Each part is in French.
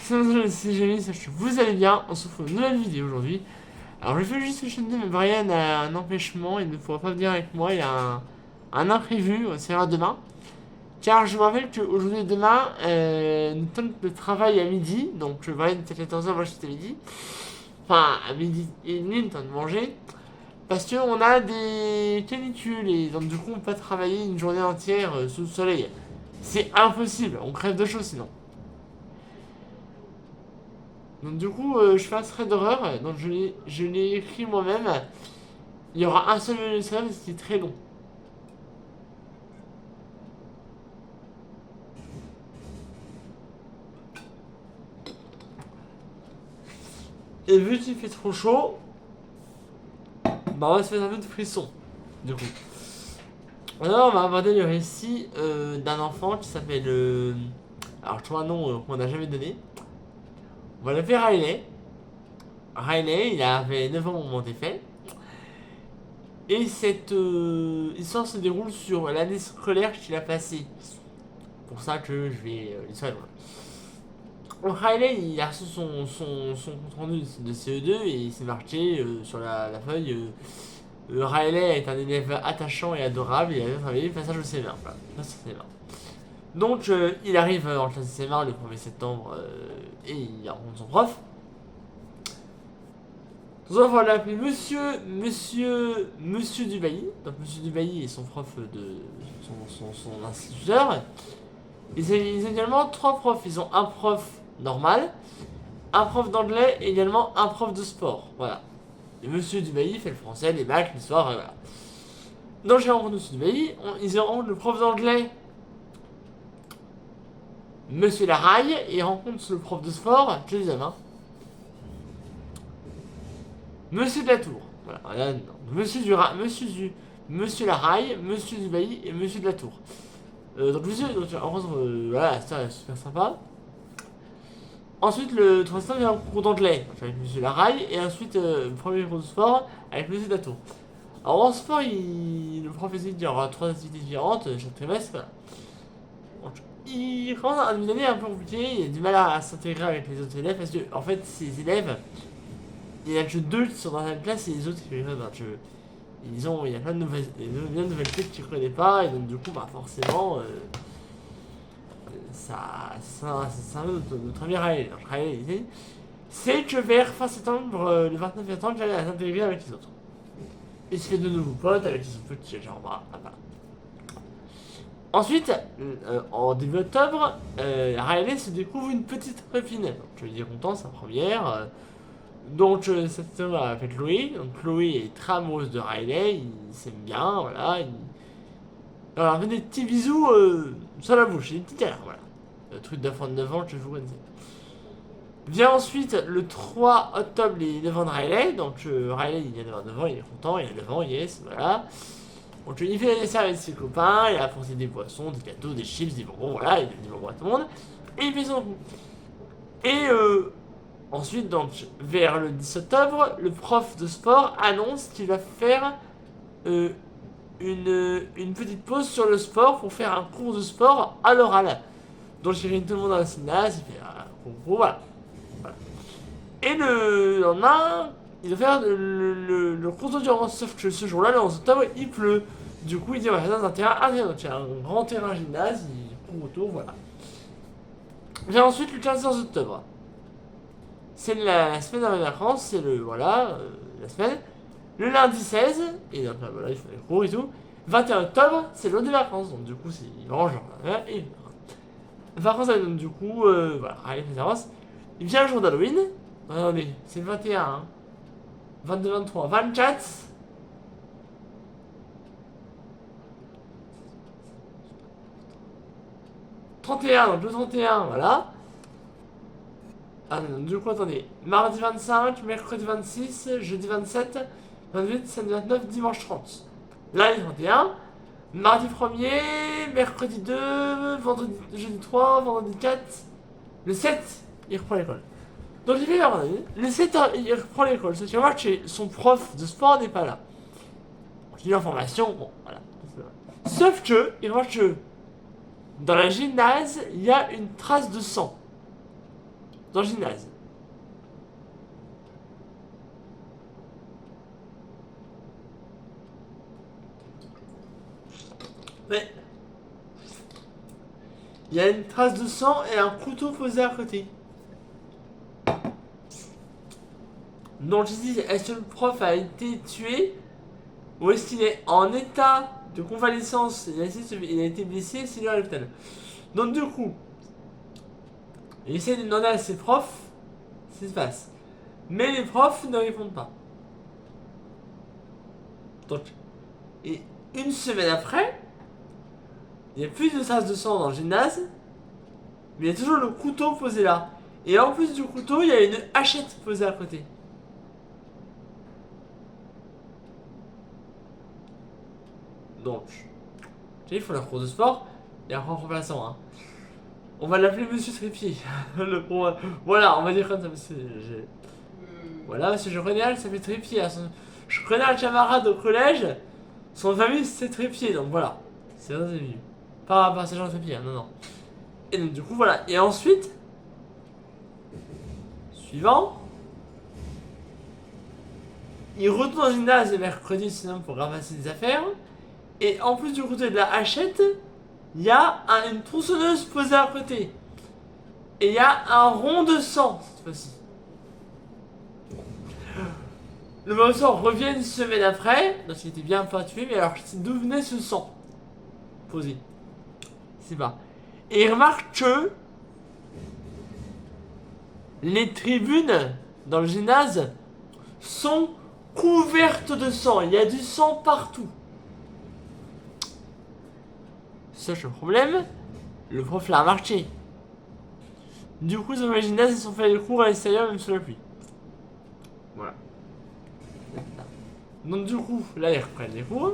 c'est Jérémy, sache que vous allez bien. On se retrouve pour une nouvelle vidéo aujourd'hui. Alors, je fais juste chaîne mais Brian a un empêchement, il ne pourra pas venir avec moi. Il a un imprévu, ça ira demain. Car je vous rappelle qu'aujourd'hui et demain, nous sommes de travail à midi. Donc, Brian était à 14h, moi j'étais à midi. Enfin, à midi et demi, le temps de manger. Parce qu'on a des canicules et donc, du coup, on peut pas travailler une journée entière sous le soleil. C'est impossible, on crève de chaud sinon. Donc du coup, je fais un trait d'horreur, donc je l'ai écrit moi-même. Il y aura un seul seul, ce qui est très long. Et vu qu'il fait trop chaud, bah on va se faire un peu de frisson, du coup. Alors on va aborder le récit d'un enfant qui s'appelle... alors je trouve un nom qu'on n'a jamais donné. On va l'appeler Riley. Riley, il avait 9 ans au moment des faits. Et cette histoire se déroule sur l'année scolaire qu'il a passée. Pour ça que je vais... l'histoire est loin. Donc Riley, il a reçu son compte rendu de CE2 et il s'est marqué sur la feuille Riley est un élève attachant et adorable, il a bien travaillé, passage au CM1. Voilà, passage au CM1. Donc il arrive en classe de CM1 le 1er septembre et il rencontre son prof. Son prof l'a appelé Monsieur Dubailly. Donc Monsieur Dubailly est son prof de son instituteur. Ils ont également trois profs. Ils ont un prof normal, un prof d'anglais et également un prof de sport. Voilà. Et Monsieur Dubailly fait le français, les maths, l'histoire, et voilà. Donc j'ai rencontré Monsieur Dubailly, ils rencontrent le prof d'anglais, Monsieur Laraille, et ils rencontrent le prof de sport, je les aime, hein. Monsieur de la Tour. Voilà, non. Monsieur Laraille, Monsieur Dubailly et Monsieur de la Tour. Donc on rencontre, voilà, c'est super sympa. Ensuite, le troisième vient en cours d'anglais avec Monsieur Laraille, et ensuite, le premier cours de sport avec Monsieur Dato. Alors en sport, le professeur dit qu'il y aura trois activités différentes chaque trimestre. Voilà. Donc, il commence à une année un peu compliquée, il a du mal à s'intégrer avec les autres élèves parce que, en fait, ces élèves, il y en a que deux qui sont dans la même classe et les autres qui sont dans le jeu. Il y a plein de nouvelles têtes qu'ils ne connaissent pas, et donc du coup, bah forcément, c'est un peu notre ami Raël. C'est que vers fin septembre, le 29 septembre, j'allais s'intégrer avec les autres. Il se fait de nouveaux potes avec son petit genre, voilà. Ensuite, en début octobre, Riley se découvre une petite copine. Donc, je lui dis content, sa première. Donc, cette femme elle s'appelle Chloé. Donc, Chloé est très amoureuse de Riley, ils s'aiment bien, voilà. Alors, fait des petits bisous sur la bouche, des petits câlins, voilà. Le truc d'enfant de 9 ans que je vous connaissais. Vient ensuite le 3 octobre les 9 ans de Riley. Donc Riley il a 9 ans, il est content, il a 9 ans, yes, voilà. Donc il fait les avec ses copains, il a apporté des boissons, des gâteaux, des chips, des bonbons, voilà, il donne des bonbons à tout le monde. Et il fait son coup. Et ensuite, donc, vers le 10 octobre, le prof de sport annonce qu'il va faire euh, une petite pause sur le sport pour faire un cours de sport à l'oral. Donc il réunit tout le monde dans la gymnase, il fait un concours, voilà. Et le lendemain, il doit faire le cours d'endurance, sauf que ce jour-là, le 11 octobre, il pleut. Du coup, il dit, on va faire dans un terrain intérieur. Donc, il y a un grand terrain gymnase, il court autour, voilà. Vient ensuite le 15 octobre. C'est la semaine avant les vacances, c'est la semaine. Le lundi 16, et donc là, voilà, il fait les cours et tout. 21 octobre, c'est l'autre des vacances, donc du coup, il range, et vacances, donc du coup, voilà, allez, les vacances. Il vient le jour d'Halloween. Attendez, c'est le 21, hein. 22, 23, 24. 31, donc le 31, voilà. Ah non, du coup, attendez. Mardi 25, mercredi 26, jeudi 27, 28, samedi 29, dimanche 30. Là, il est 31. Mardi 1er, mercredi 2, vendredi, jeudi 3, vendredi 4. Le 7, il reprend l'école. Donc il fait la randonnée. Le 7, il reprend l'école. C'est que moi, son prof de sport n'est pas là. Il est en formation, bon, voilà. Sauf que, il remarque que dans la gymnase, il y a une trace de sang. dans le gymnase. Mais il y a une trace de sang et un couteau posé à côté. Donc je dis, est-ce que le prof a été tué ou est-ce qu'il est en état de convalescence? Il a été blessé, s'il est à l'hôpital. Donc du coup, il essaie de demander à ses profs ce qui se passe. Mais les profs ne répondent pas. Donc, et une semaine après, il n'y a plus de traces de sang dans le gymnase, mais il y a toujours le couteau posé là. Et en plus du couteau, il y a une hachette posée à côté. Donc, il faut la cour de sport, il y a un remplaçant. Hein. On va l'appeler Monsieur Trépied. Voilà, on va dire comme ça, monsieur. Voilà, monsieur Jean-Renal, ça fait Trépied. Hein. Je connais un camarade au collège, son famille c'est Trépied, donc voilà. C'est vrai, c'est mieux. Pas ce genre de Trépied, hein, non, non. Et donc, du coup, voilà. Et ensuite, suivant, il retourne dans le gymnase le mercredi, sinon pour ramasser des affaires. Et en plus du couteau et de la hachette, il y a une tronçonneuse posée à côté. Et il y a un rond de sang cette fois-ci. Le professeur revient une semaine après, donc il était bien pas tué, mais alors d'où venait ce sang posé? C'est pas. Et il remarque que les tribunes dans le gymnase sont couvertes de sang. Il y a du sang partout. Sauf le problème, le prof l'a remarqué. Du coup, dans le gymnase, ils sont fait les cours à l'extérieur, même sous la pluie. Voilà. Donc du coup, là, ils reprennent les cours.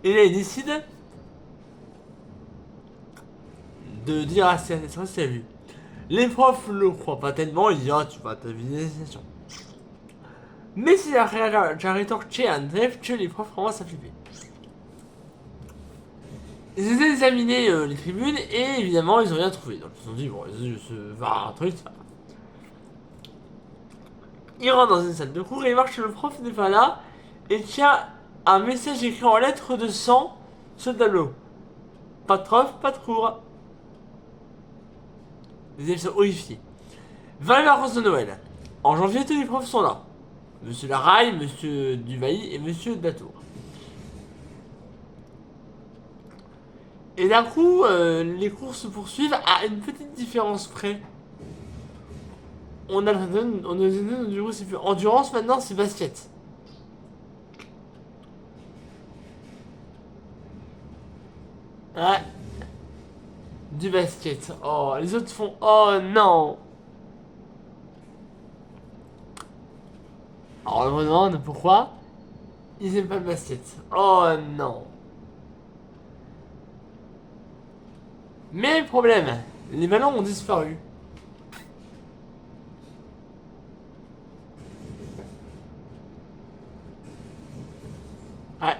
Et là, ils décident de dire à ses assistants, c'est vu. Les profs le croient pas tellement, ils disent, ah, tu vas t'aviser les sessions. Mais c'est la rétorqué à Andrev que les profs commencent à flipper. Ils essaient d'examiner les tribunes et évidemment ils ont rien trouvé. Donc ils se sont dit, bon, se va un truc, ça. Ils rentrent dans une salle de cours et ils marchent que le prof n'est pas là et tient un message écrit en lettres de sang sur le tableau. Pas de prof, pas de cours. Les élèves sont horrifiés. 20 vacances de Noël. En janvier, tous les profs sont là. Monsieur Laraille, Monsieur Duvailly et Monsieur Datour. Et d'un coup, les cours se poursuivent à une petite différence près. On a du coup, c'est plus endurance, maintenant c'est basket. Ouais. Du basket. Oh, les autres font oh non. Alors on me demande pourquoi ils aiment pas le basket. Oh non. Mais problème, les ballons ont disparu. Ouais.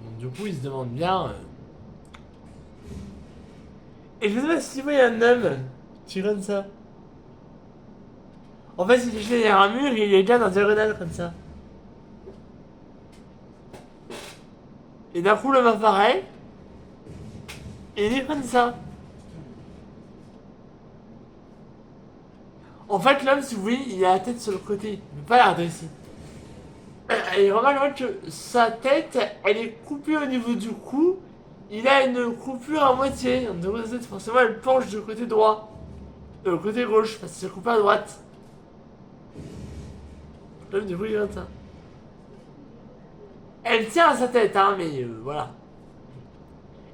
Donc, du coup, ils se demandent bien. Et je sais pas si vous voyez un homme qui comme ça. En fait, il est derrière un mur et il est déjà dans diagonale comme ça. Et d'un coup, l'homme apparaît. Et il est comme ça. En fait, l'homme, si vous voyez, il a la tête sur le côté, mais pas la ici. Et remarque que sa tête, elle est coupée au niveau du cou. Il a une coupure à moitié. Donc, forcément, elle penche du côté droit. Côté gauche, parce que c'est coupé à droite. L'homme, du coup, il est comme ça. Elle tient à sa tête, hein, mais voilà.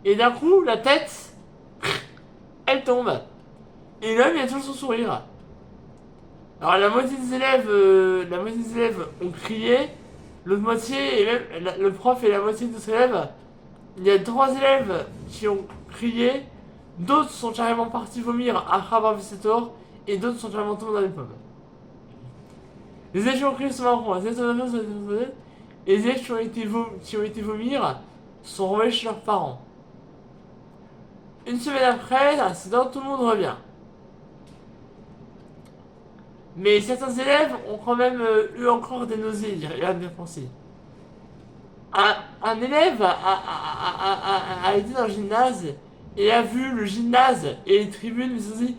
Et d'un coup, la tête, elle tombe. Et l'homme, il a toujours son sourire. Alors la moitié des élèves ont crié, l'autre moitié, et même le prof et la moitié des élèves, il y a 3 élèves qui ont crié, D'autres sont carrément partis vomir après avoir vu cet or, et d'autres sont carrément tombés dans les pommes. Les élèves qui ont pris ce marron, et les élèves qui ont été vomir sont renvoyés chez leurs parents. Une semaine après l'incident, tout le monde revient. Mais certains élèves ont quand même eu encore des nausées, il a bien pensé. Un élève a été dans le gymnase et a vu le gymnase et les tribunes, mais aussi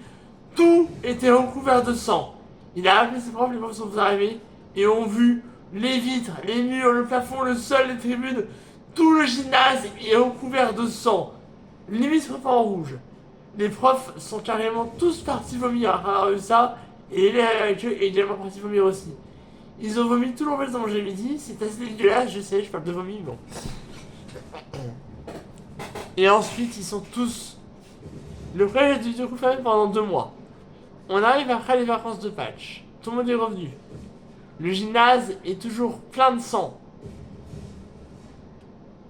tout était recouvert de sang. Il a appelé ses profs, les profs sont arrivés et ont vu les vitres, les murs, le plafond, le sol, les tribunes, tout le gymnase est recouvert de sang. Limite en rouge. Les profs sont carrément tous partis vomir après ça, et les élèves avec eux est également parti vomir aussi. Ils ont vomi tout le repas dans mon midi, c'est assez dégueulasse, je sais, je parle de vomi, bon. Et ensuite, ils sont tous. Le collège a dû être fermé pendant 2 mois. On arrive après les vacances de Pâques. Tout le monde est revenu. Le gymnase est toujours plein de sang.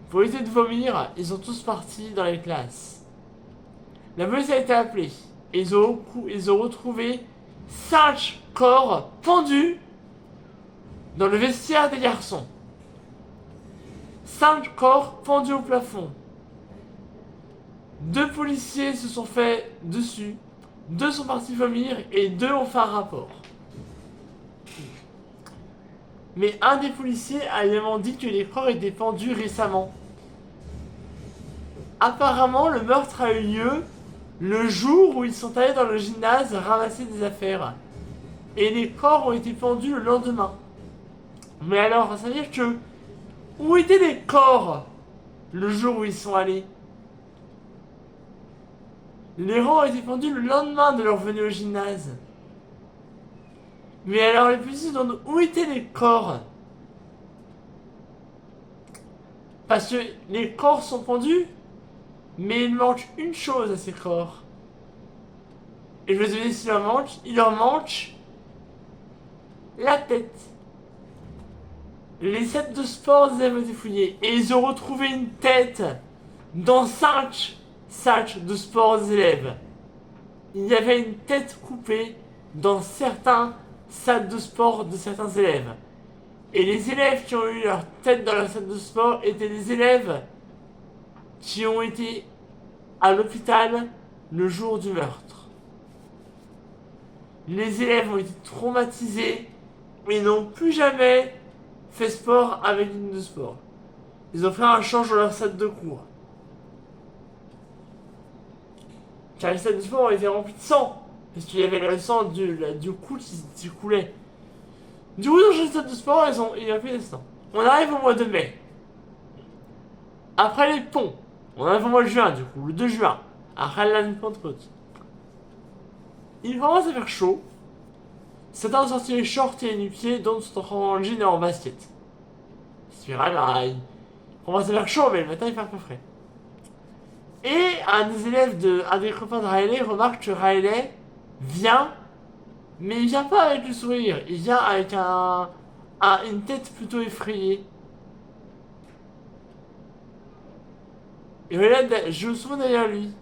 Pour éviter de vomir, ils sont tous partis dans les classes. La police a été appelée. Et ils ont retrouvé 5 corps pendus dans le vestiaire des garçons. 5 corps pendus au plafond. 2 policiers se sont fait dessus. 2 sont partis vomir et 2 ont fait un rapport. Mais un des policiers a également dit que les corps étaient pendus récemment. Apparemment, le meurtre a eu lieu le jour où ils sont allés dans le gymnase ramasser des affaires. Et les corps ont été pendus le lendemain. Mais alors, ça veut dire que... Où étaient les corps le jour où ils sont allés? Les rangs ont été pendus le lendemain de leur venue au gymnase. Mais alors les policiers se demandent où étaient les corps? Parce que les corps sont pendus, mais il manque une chose à ces corps. Et je vais te dire s'il leur manque. Il leur manque la tête. Les sets de sport des élèves ont été fouillés. Et ils ont retrouvé une tête dans 5 sacs de sport des élèves. Il y avait une tête coupée dans certains sacs de sport de certains élèves. Et les élèves qui ont eu leur tête dans leur sac de sport étaient des élèves qui ont été à l'hôpital le jour du meurtre. Les élèves ont été traumatisés et n'ont plus jamais fait sport avec une de sport. Ils ont fait un change dans leur salle de cours. Car les salles de sport ont été remplies de sang. Parce qu'il y avait le sang du cou qui coulait. Du coup, dans les salles de sport, ils ont fait des sang. On arrive au mois de mai. Après les ponts. On arrive au mois de juin, du coup, le 2 juin. Après l'année de Pentecôte. Il commence à faire chaud. Certains ont sorti les shorts et les nu-pieds, d'autres sont en jean et en basket. Spirale, il commence à faire chaud, mais le matin il fait un peu frais. Et un des copains de Riley remarque que Riley vient, mais il vient pas avec le sourire, il vient avec une tête plutôt effrayée. Et Riley, je me souviens derrière lui.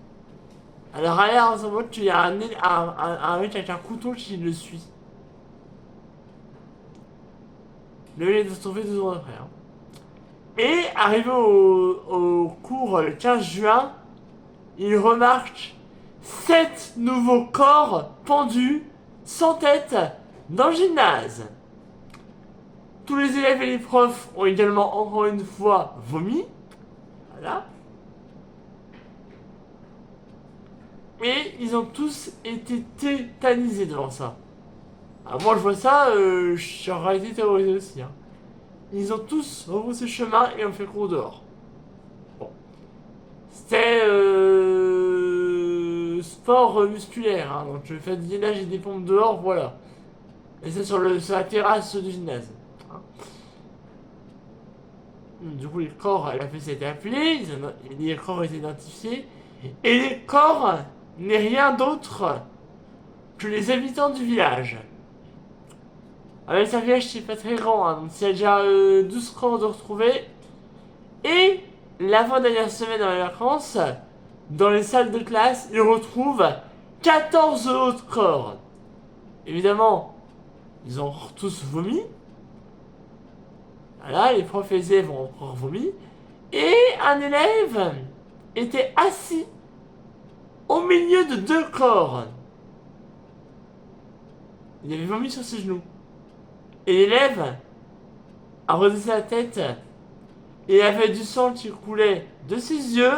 Alors Riley en ce moment, qu'il y a un mec avec un couteau qui le suit. Le mec est sauvé 2 ans après. Hein. Et arrivé au cours le 15 juin, il remarque 7 nouveaux corps pendus, sans tête, dans le gymnase. Tous les élèves et les profs ont également encore une fois vomi. Voilà. Et ils ont tous été tétanisés devant ça. Alors moi je vois ça, j'aurais été terrorisé aussi. Hein. Ils ont tous rebroussé chemin et ont fait cours dehors. Bon. C'était sport musculaire, hein, donc je fais du gainage et des pompes dehors, voilà. Et c'est sur la terrasse du gymnase. Hein. Du coup, les corps, la fesse a été appelée, les corps ont été identifiés, et les corps n'est rien d'autre que les habitants du village. Avec un village qui n'est pas très grand, hein, donc il y a déjà 12 corps de retrouvés. Et l'avant-dernière semaine dans les vacances, dans les salles de classe, il retrouve 14 autres corps. Évidemment, ils ont tous vomi. Voilà, les profs et les élèves ont encore vomi. Et un élève était assis au milieu de 2 corps. Il avait vomi sur ses genoux. Et l'élève a redressé la tête et avait du sang qui coulait de ses yeux,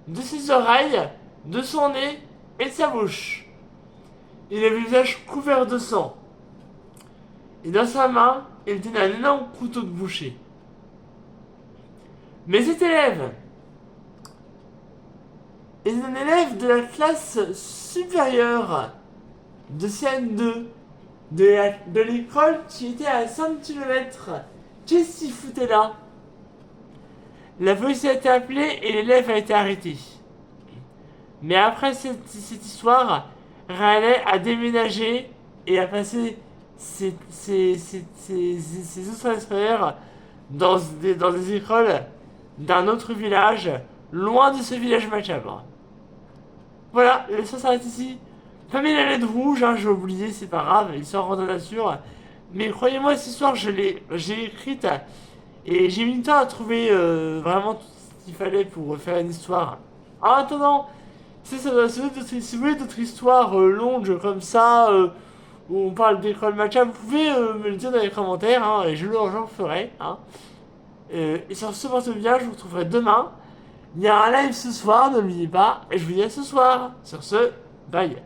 de ses oreilles, de son nez et de sa bouche. Il avait le visage couvert de sang. Et dans sa main, il tenait un énorme couteau de boucher. Mais cet élève est un élève de la classe supérieure de CN2 de l'école qui était à 5 km. Qu'est-ce qu'il foutait là? La police a été appelée et l'élève a été arrêté. Mais après cette histoire, Riley a déménagé et a passé ses autres scolaires dans des écoles d'un autre village, loin de ce village macabre. Voilà, l'histoire s'arrête ici. Famille la lettre rouge, hein, j'ai oublié, c'est pas grave, l'histoire en nature. Mais croyez-moi, cette histoire, j'ai écrite et j'ai mis du temps à trouver vraiment tout ce qu'il fallait pour faire une histoire. En attendant, si vous voulez d'autres histoires longues comme ça, où on parle d'école matcha, vous pouvez me le dire dans les commentaires, hein, et j'en ferai. Hein. Et sur ce, porte bien, je vous retrouverai demain. Il y a un live ce soir, n'oubliez pas, et je vous dis à ce soir. Sur ce, bye.